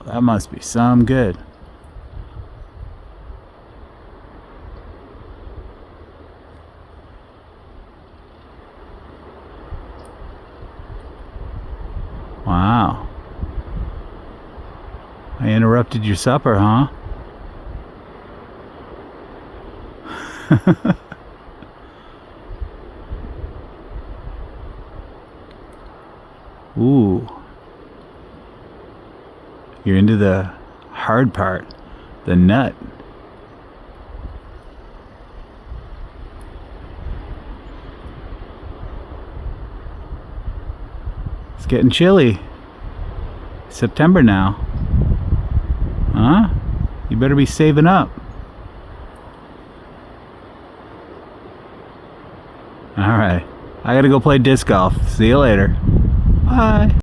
that must be some good. Wow. I interrupted your supper, huh? Ooh. You're into the hard part, the nut. It's getting chilly. September now. Huh? You better be saving up. Alright. I gotta go play disc golf. See you later. Bye.